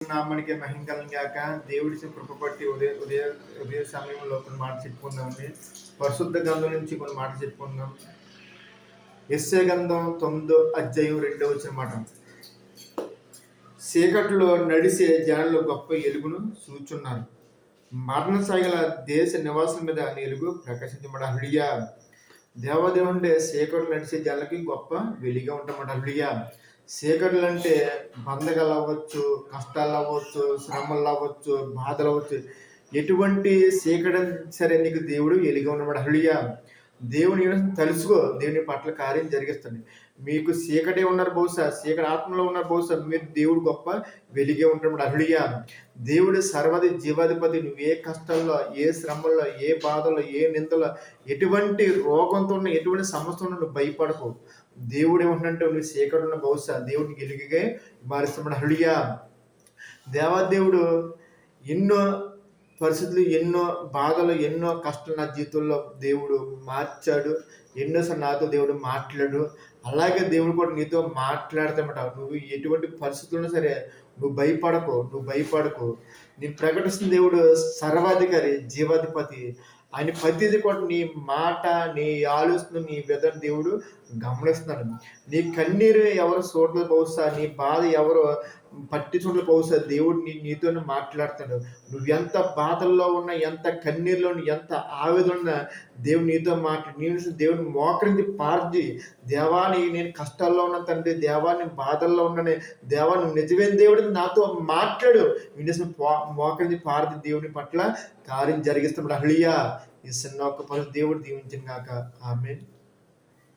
నామానికి మహిమ కలుగును గాక. దేవుడి కృప బట్టి ఉదయ ఉదయ ఉదయ సమయంలో కొన్ని మాటలు చెప్పుకుందామండి. పరిశుద్ధ గ్రంథం నుంచి కొన్ని మాటలు చెప్పుకుందాం. యెషయా గ్రంథం 9వ అధ్యాయం 2వ వచనం మాట. చీకట్లో నడిసే జనాలు గొప్ప ఎలుగును చూచున్నారు. మరణ సాగల దేశ నివాసుల మీద వెలుగు ప్రకాశించమాట. హల్లెలూయా. దేవాదేవుండే చీకట్లు నడిచే జనాలకి గొప్ప వెలిగా ఉంటామట. హల్లెలూయా. చీకట్లు అంటే బంధకాలు అవ్వచ్చు, కష్టాలు అవ్వచ్చు, శ్రమలు అవ్వచ్చు, బాధలు అవ్వచ్చు. ఎటువంటి చీకటి సరే నీకు దేవుడు వెలిగా ఉన్నమాట. హల్లెలూయా. దేవుని తెలుసుకో, దేవుని పట్ల కార్యం జరిగిస్తాడు. మీకు చీకటే ఉన్నారు బహుశా, చీకటి ఆత్మలో ఉన్నారు బహుశా, మీరు దేవుడు గొప్ప వెలిగే ఉంటాడు. హల్లెలూయా. దేవుడు సర్వది జీవాధిపతి. నువ్వు ఏ కష్టాల్లో, ఏ శ్రమల్లో, ఏ బాధల్లో, ఏ నిందలో, ఎటువంటి రోగంతో ఉన్న, ఎటువంటి సమస్య ఉన్న నువ్వు భయపడకు. దేవుడు ఏమంటే నువ్వు చీకటి ఉన్న బహుశా దేవుడికి వెలుగుగా మారుస్తాడు. హల్లెలూయా. దేవాదేవుడు ఎన్నో పరిస్థితులు, ఎన్నో బాధలు, ఎన్నో కష్టాలు నా జీవితంలో దేవుడు మార్చాడు. ఎన్నోసార్లు నాతో దేవుడు మాట్లాడు. అలాగే దేవుడు కూడా నీతో మాట్లాడతామట. నువ్వు ఎటువంటి పరిస్థితుల్లో సరే నువ్వు భయపడకు. నేను ప్రకటిస్తున్న దేవుడు సర్వాధికారి, జీవాధిపతి. ఆయన ప్రతిదీ కూడా నీ మాట, నీ ఆలోచన, నీ విధానం దేవుడు గమనిస్తున్నాడు. నీ కన్నీరు ఎవరు చూడలేదు బహుశా, నీ బాధ ఎవరు పట్టి చూడలేదు బహుశా, దేవుడు నీతోనే మాట్లాడుతాడు. నువ్వు ఎంత బాధల్లో ఉన్నా, ఎంత కన్నీరులో ఉన్నా, ఎంత ఆవేదన ఉన్నా దేవుడు నీతో నేను దేవుని మోకరించి పార్ది, దేవాని నేను కష్టాల్లో ఉన్న తండ్రి, దేవాన్ని బాధల్లో ఉన్నాను, దేవాన్ని నిజమైన దేవుడు నాతో మాట్లాడు. వినేసిన మోకరించి పార్ది దేవుని పట్ల కార్యం జరిగిస్తాడు. హల్లెలూయా. ఈ చిన్న ఒక్క పని దేవుడు దీవించిన గాక. ఆమేన్.